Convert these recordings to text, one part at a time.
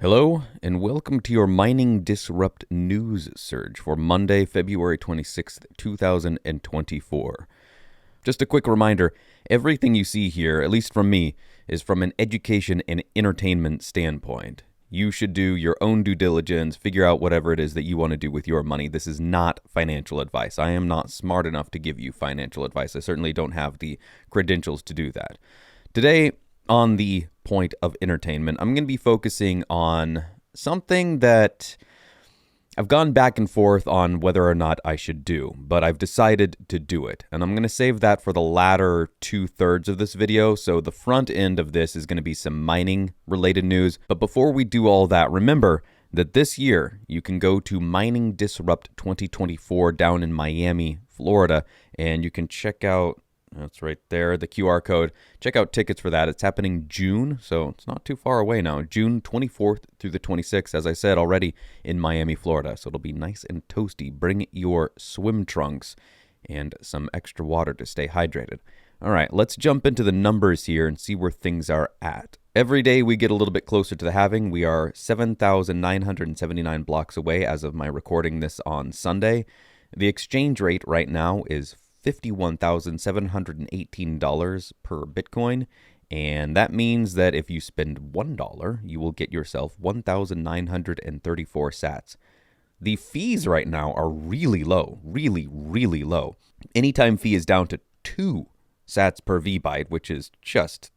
Hello, and welcome to your Mining Disrupt News Surge for Monday, February 26th, 2024. Just a quick reminder, everything you see here, at least from me, is from an education and entertainment standpoint. You should do your own due diligence, figure out whatever it is that you want to do with your money. This is not financial advice. I am not smart enough to give you financial advice. I certainly don't have the credentials to do that. Today, on the point of entertainment, I'm going to be focusing on something that I've gone back and forth on whether or not I should do, but I've decided to do it. And I'm going to save that for the latter 2/3 of this video. So the front end of this is going to be some mining related news. But before we do all that, remember that this year you can go to Mining Disrupt 2024 down in Miami, Florida, and you can check out, that's right there, the QR code. Check out tickets for that. It's happening June, so it's not too far away now. June 24th through the 26th, as I said already, in Miami, Florida. So it'll be nice and toasty. Bring your swim trunks and some extra water to stay hydrated. All right, let's jump into the numbers here and see where things are at. Every day we get a little bit closer to the halving. We are 7,979 blocks away as of my recording this on Sunday. The exchange rate right now is $51,718 per Bitcoin, and that means that if you spend $1, you will get yourself 1,934 sats. The fees right now are really low, really low. Anytime fee is down to 2 sats per VByte, which is just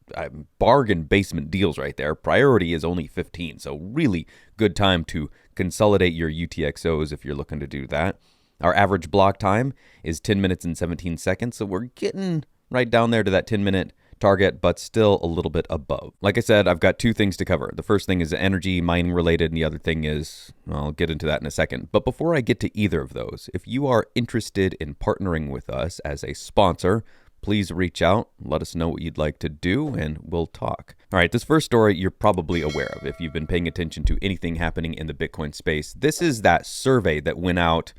bargain basement deals right there. Priority is only 15, so really good time to consolidate your UTXOs if you're looking to do that. Our average block time is 10 minutes and 17 seconds, so we're getting right down there to that 10-minute target, but still a little bit above. Like I said, I've got 2 things to cover. The first thing is energy mining related, and the other thing is, well, I'll get into that in a second. But before I get to either of those, if you are interested in partnering with us as a sponsor, please reach out, let us know what you'd like to do, and we'll talk. All right, this first story you're probably aware of if you've been paying attention to anything happening in the Bitcoin space. This is that survey that went out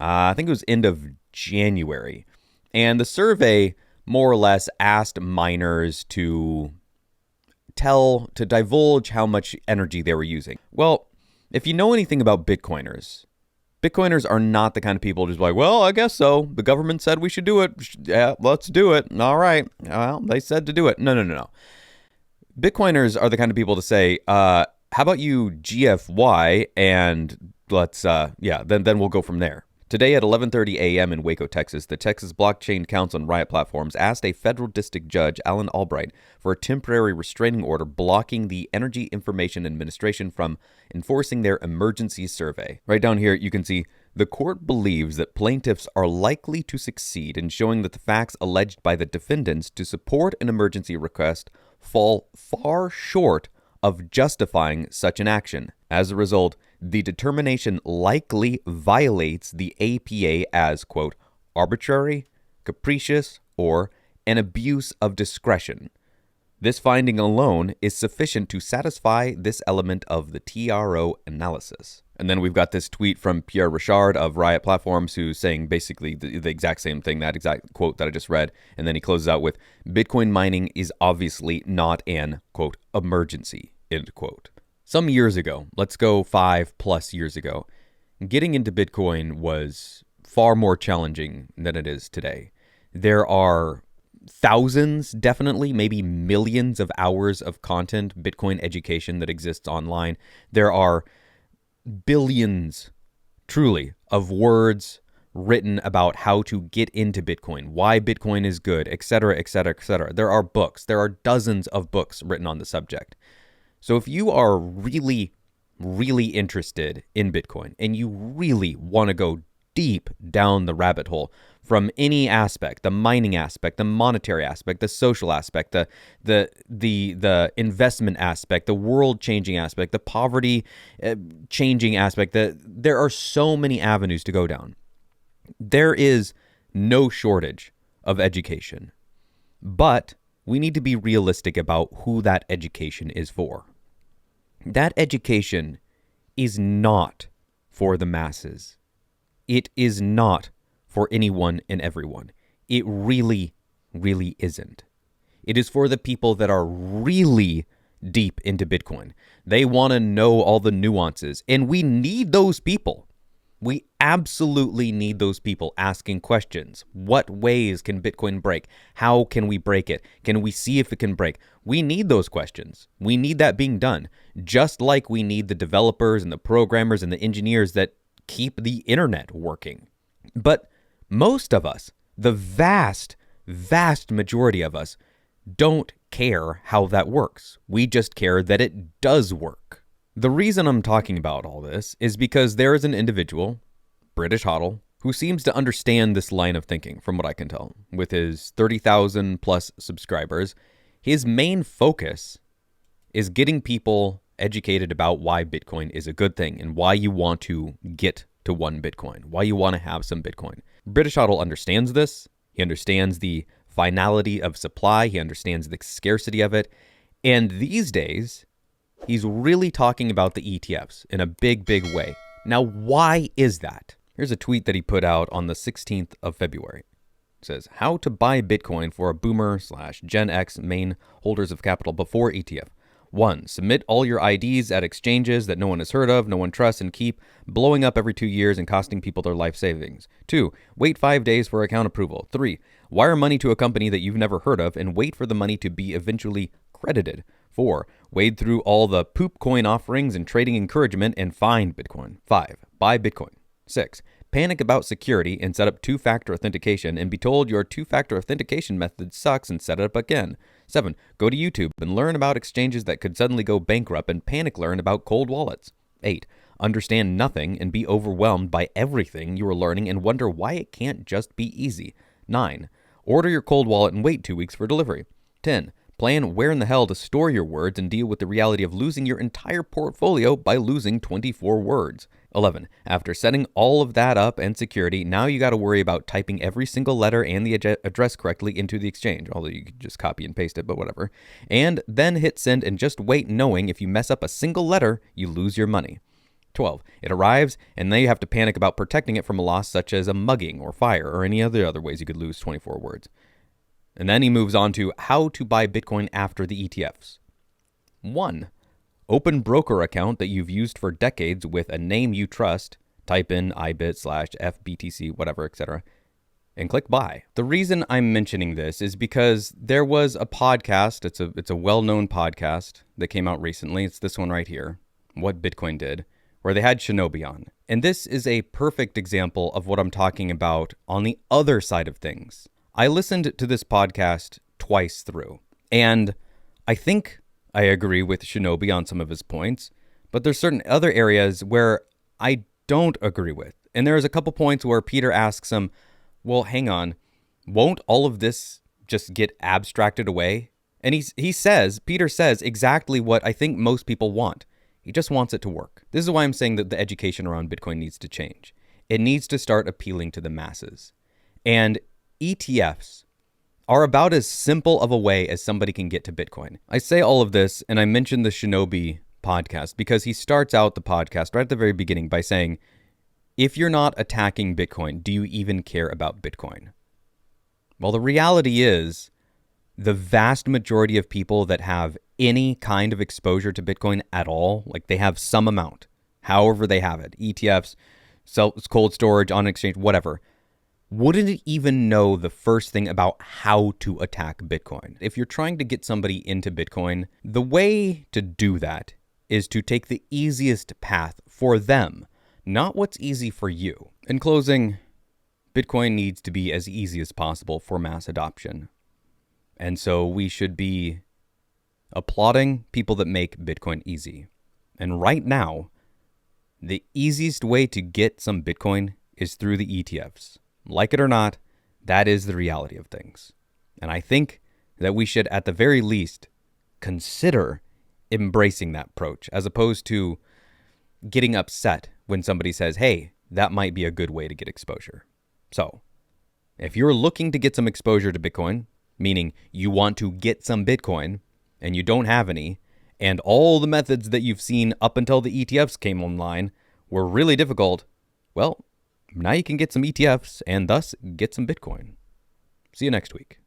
I think it was end of January. And the survey more or less asked miners to divulge how much energy they were using. Well, if you know anything about Bitcoiners are not the kind of people just like, well, I guess so. The government said we should do it. Yeah, let's do it. All right. Well, they said to do it. No. Bitcoiners are the kind of people to say, how about you GFY and let's, then we'll go from there. Today at 11:30 a.m. in Waco, Texas, the Texas Blockchain Council and Riot Platforms asked a federal district judge, Alan Albright, for a temporary restraining order blocking the Energy Information Administration from enforcing their emergency survey. Right down here, you can see, the court believes that plaintiffs are likely to succeed in showing that the facts alleged by the defendants to support an emergency request fall far short of justifying such an action. As a result, the determination likely violates the APA as, quote, arbitrary, capricious, or an abuse of discretion. This finding alone is sufficient to satisfy this element of the TRO analysis. And then we've got this tweet from Pierre Richard of Riot Platforms who's saying basically the exact same thing, that exact quote that I just read. And then he closes out with, Bitcoin mining is obviously not an, quote, emergency, end quote. Some years ago, let's go 5+ years ago, getting into Bitcoin was far more challenging than it is today. There are thousands, definitely, maybe millions of hours of content, Bitcoin education that exists online. There are billions, truly, of words written about how to get into Bitcoin, why Bitcoin is good, etc., etc., etc. There are books. There are dozens of books written on the subject. So if you are really interested in Bitcoin and you really want to go deep down the rabbit hole from any aspect, the mining aspect, the monetary aspect, the social aspect, the investment aspect, the world-changing aspect, the poverty-changing aspect, there are so many avenues to go down. There is no shortage of education, but we need to be realistic about who that education is for. That education is not for the masses. It is not for anyone and everyone. It really isn't. It is for the people that are really deep into Bitcoin. They want to know all the nuances, and we need those people. We absolutely need those people asking questions. What ways can Bitcoin break? How can we break it? Can we see if it can break? We need those questions. We need that being done, just like we need the developers and the programmers and the engineers that keep the internet working. But most of us, the vast majority of us, don't care how that works. We just care that it does work. The reason I'm talking about all this is because there is an individual, BritishHODL, who seems to understand this line of thinking, from what I can tell. With his 30,000 plus subscribers, his main focus is getting people educated about why Bitcoin is a good thing and why you want to get to one Bitcoin, why you want to have some Bitcoin. BritishHODL understands this. He understands the finality of supply. He understands the scarcity of it. And these days, he's really talking about the ETFs in a big way. Now, why is that? Here's a tweet that he put out on the 16th of February. It says, how to buy Bitcoin for a boomer/Gen X main holders of capital before ETF. 1. Submit all your IDs at exchanges that no one has heard of, no one trusts, and keep blowing up every 2 years and costing people their life savings. 2. Wait 5 days for account approval. 3. Wire money to a company that you've never heard of and wait for the money to be eventually credited. 4. Wade through all the poop coin offerings and trading encouragement and find Bitcoin. 5. Buy Bitcoin. 6. Panic about security and set up two-factor authentication and be told your two-factor authentication method sucks and set it up again. 7. Go to YouTube and learn about exchanges that could suddenly go bankrupt and panic learn about cold wallets. 8. Understand nothing and be overwhelmed by everything you are learning and wonder why it can't just be easy. 9. Order your cold wallet and wait 2 weeks for delivery. 10. Plan where in the hell to store your words and deal with the reality of losing your entire portfolio by losing 24 words. 11. After setting all of that up and security, now you got to worry about typing every single letter and the address correctly into the exchange, although you could just copy and paste it, but whatever. And then hit send and just wait, knowing if you mess up a single letter, you lose your money. 12. It arrives, and now you have to panic about protecting it from a loss such as a mugging or fire or any other ways you could lose 24 words. And then he moves on to how to buy Bitcoin after the ETFs. 1. Open broker account that you've used for decades with a name you trust. Type in ibit/FBTC, whatever, etc. And click buy. The reason I'm mentioning this is because there was a podcast. It's a well-known podcast that came out recently. It's this one right here, What Bitcoin Did, where they had Shinobi on. And this is a perfect example of what I'm talking about on the other side of things. I listened to this podcast twice through, and I think I agree with Shinobi on some of his points, but there's certain other areas where I don't agree with. And there's a couple points where Peter asks him, well, hang on, won't all of this just get abstracted away? And Peter says exactly what I think most people want. He just wants it to work. This is why I'm saying that the education around Bitcoin needs to change. It needs to start appealing to the masses. And ETFs are about as simple of a way as somebody can get to Bitcoin. I say all of this, and I mentioned the Shinobi podcast because he starts out the podcast right at the very beginning by saying, if you're not attacking Bitcoin, do you even care about Bitcoin? Well, the reality is the vast majority of people that have any kind of exposure to Bitcoin at all, like they have some amount, however they have it, ETFs, cold storage, on exchange, whatever, wouldn't even know the first thing about how to attack Bitcoin. If you're trying to get somebody into Bitcoin, the way to do that is to take the easiest path for them, not what's easy for you. In closing, Bitcoin needs to be as easy as possible for mass adoption. And so we should be applauding people that make Bitcoin easy. And right now, the easiest way to get some Bitcoin is through the ETFs. Like it or not, that is the reality of things. And I think that we should, at the very least, consider embracing that approach as opposed to getting upset when somebody says, hey, that might be a good way to get exposure. So, if you're looking to get some exposure to Bitcoin, meaning you want to get some Bitcoin and you don't have any, and all the methods that you've seen up until the ETFs came online were really difficult, well, now you can get some ETFs and thus get some Bitcoin. See you next week.